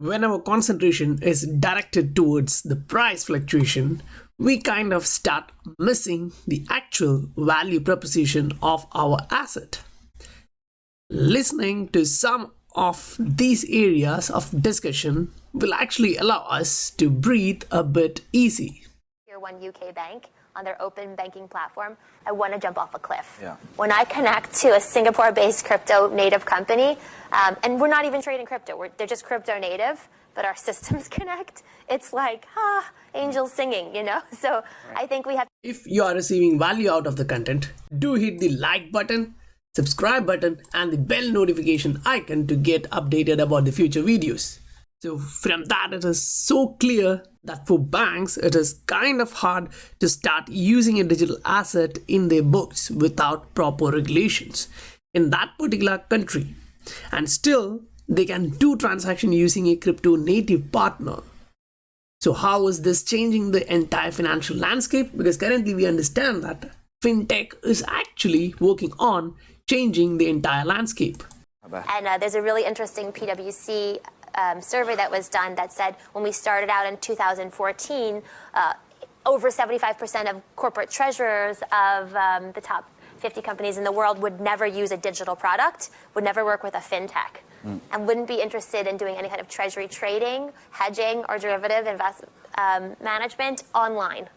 When our concentration is directed towards the price fluctuation, we kind of start missing the actual value proposition of our asset. Listening to some of these areas of discussion will actually allow us to breathe a bit easy. Tier 1 UK bank on their open banking platform, I want to jump off a cliff. Yeah. When I connect to a Singapore-based crypto native company, and we're not even trading crypto, they're just crypto native, but our systems connect, it's like, angels singing, you know? So I think we have... If you are receiving value out of the content, do hit the like button, subscribe button, and the bell notification icon to get updated about the future videos. So from that, it is so clear that for banks, it is kind of hard to start using a digital asset in their books without proper regulations in that particular country. And still, they can do transaction using a crypto native partner. So how is this changing the entire financial landscape? Because currently we understand that fintech is actually working on changing the entire landscape. And there's a really interesting PwC survey that was done that said when we started out in 2014, over 75% of corporate treasurers of the top 50 companies in the world would never use a digital product, would never work with a fintech, and wouldn't be interested in doing any kind of treasury trading, hedging, or derivative investment management online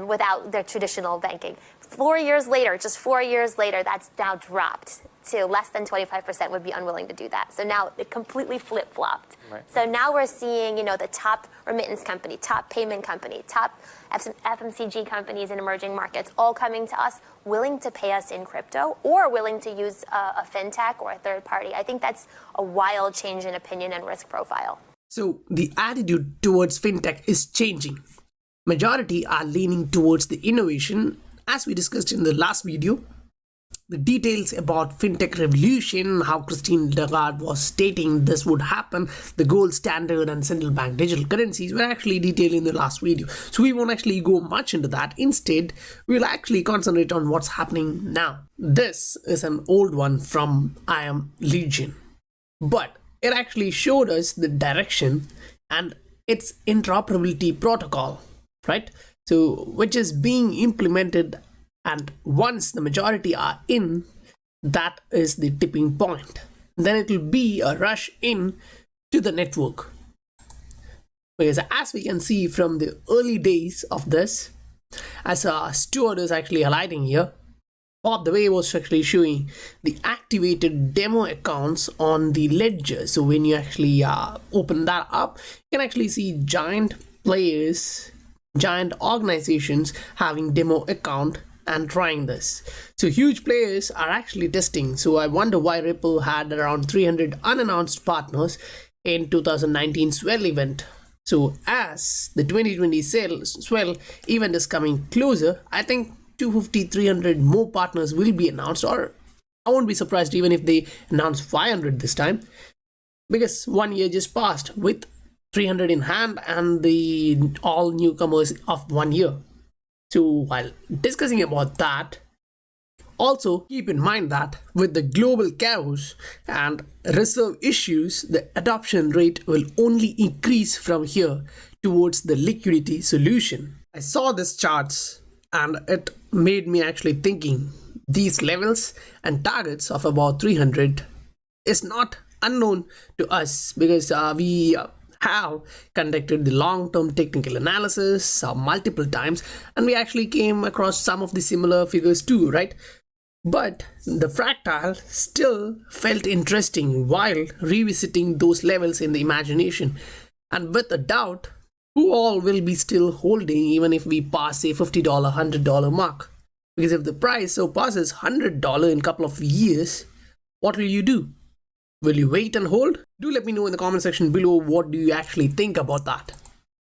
without their traditional banking. 4 years later, just 4 years later, that's now dropped to less than 25% would be unwilling to do that. So now it completely flip-flopped. Right. So now we're seeing, you know, the top remittance company, top payment company, top FMCG companies in emerging markets all coming to us willing to pay us in crypto or willing to use a fintech or a third party. I think that's a wild change in opinion and risk profile. So the attitude towards fintech is changing. Majority are leaning towards the innovation, as we discussed in the last video. The details about fintech revolution, how Christine Lagarde was stating this would happen, the gold standard and central bank digital currencies were actually detailed in the last video. So we won't actually go much into that. Instead, we'll actually concentrate on what's happening now. This is an old one from I Am Legion, but it actually showed us the direction and its interoperability protocol, right? So which is being implemented. And once the majority are in, that is the tipping point. Then it will be a rush in to the network. Because as we can see from the early days of this, as Stuart is actually highlighting here, Bob the way was actually showing the activated demo accounts on the ledger. So when you actually open that up, you can actually see giant players, giant organizations having demo account and trying this. So huge players are actually testing. So I wonder why Ripple had around 300 unannounced partners in 2019 Swell event. So as the 2020 Swell event is coming closer, I think 250-300 more partners will be announced, or I won't be surprised even if they announce 500 this time, because 1 year just passed with 300 in hand and the all newcomers of 1 year. So while discussing about that, also keep in mind that with the global chaos and reserve issues, the adoption rate will only increase from here towards the liquidity solution. I saw this charts and it made me actually thinking these levels and targets of about 300 is not unknown to us, because we have conducted the long-term technical analysis multiple times, and we actually came across some of the similar figures too, right? But the fractal still felt interesting while revisiting those levels in the imagination, and with a doubt, who all will be still holding even if we pass a $50, $100 mark? Because if the price surpasses $100 in a couple of years, what will you do? Will you wait and hold? Do let me know in the comment section below what do you actually think about that.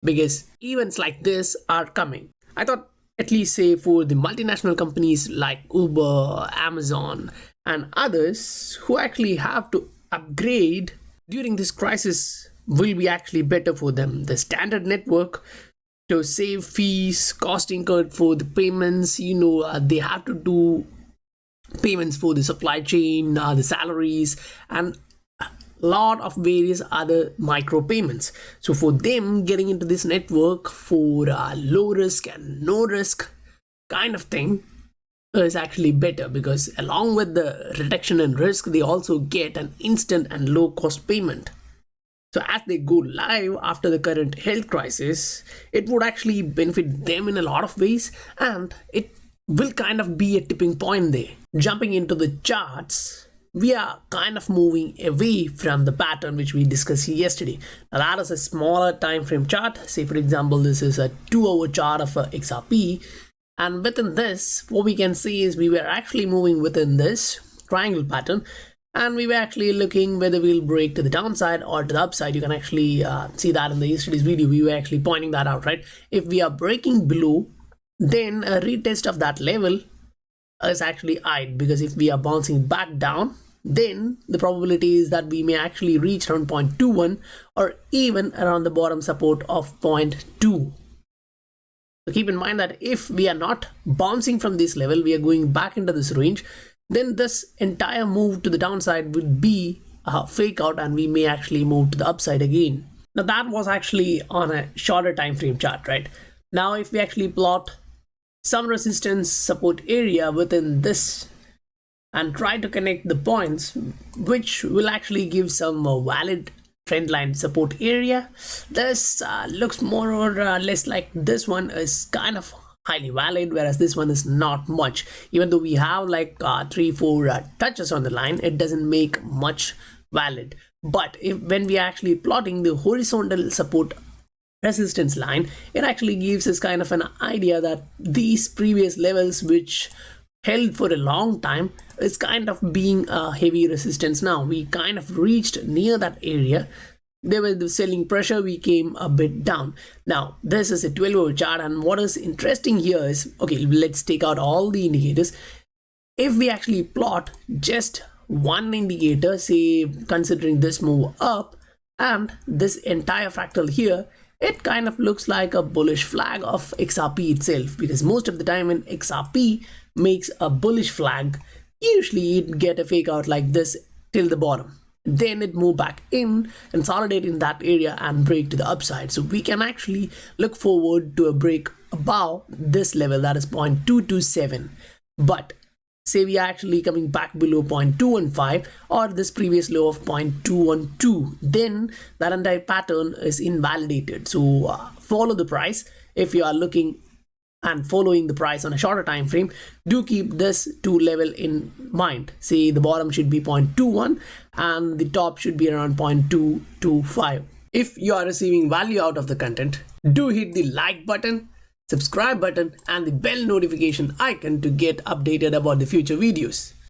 Because events like this are coming. I thought at least say for the multinational companies like Uber, Amazon and others who actually have to upgrade during this crisis will be actually better for them. The standard network to save fees, cost incurred for the payments, they have to do payments for the supply chain, the salaries, and lot of various other micro payments. So for them, getting into this network for low risk and no risk kind of thing is actually better, because along with the reduction in risk, they also get an instant and low cost payment. So as they go live after the current health crisis, it would actually benefit them in a lot of ways, and it will kind of be a tipping point there. Jumping into the charts, we are kind of moving away from the pattern which we discussed yesterday. Now that is a smaller time frame chart. Say for example, this is a 2-hour chart of XRP, and within this, what we can see is we were actually moving within this triangle pattern, and we were actually looking whether we'll break to the downside or to the upside. You can actually see that in the yesterday's video. We were actually pointing that out, right? If we are breaking below, then a retest of that level is actually eyed, because if we are bouncing back down, then the probability is that we may actually reach around 0.21 or even around the bottom support of 0.2. So keep in mind that if we are not bouncing from this level, we are going back into this range, then this entire move to the downside would be a fake out, and we may actually move to the upside again. Now that was actually on a shorter time frame chart, right? Now if we actually plot some resistance support area within this and try to connect the points, which will actually give some valid trendline support area, this looks more or less like this one is kind of highly valid, whereas this one is not much. Even though we have like 3-4 touches on the line, it doesn't make much valid. But when we are actually plotting the horizontal support resistance line, it actually gives us kind of an idea that these previous levels, which held for a long time, is kind of being a heavy resistance. Now we kind of reached near that area. There was the selling pressure, we came a bit down. Now this is a 12-hour chart, and what is interesting here is, okay, let's take out all the indicators. If we actually plot just one indicator, say considering this move up and this entire fractal here, it kind of looks like a bullish flag of XRP itself, because most of the time when XRP makes a bullish flag, usually it get a fake out like this till the bottom. Then it move back in, consolidate in that area and break to the upside. So we can actually look forward to a break above this level, that is 0.227. But say we are actually coming back below 0.215 or this previous low of 0.212, then that entire pattern is invalidated. So follow the price. If you are looking and following the price on a shorter time frame, do keep this 2 level in mind. Say the bottom should be 0.21 and the top should be around 0.225. If you are receiving value out of the content, do hit the like button, subscribe button and the bell notification icon to get updated about the future videos.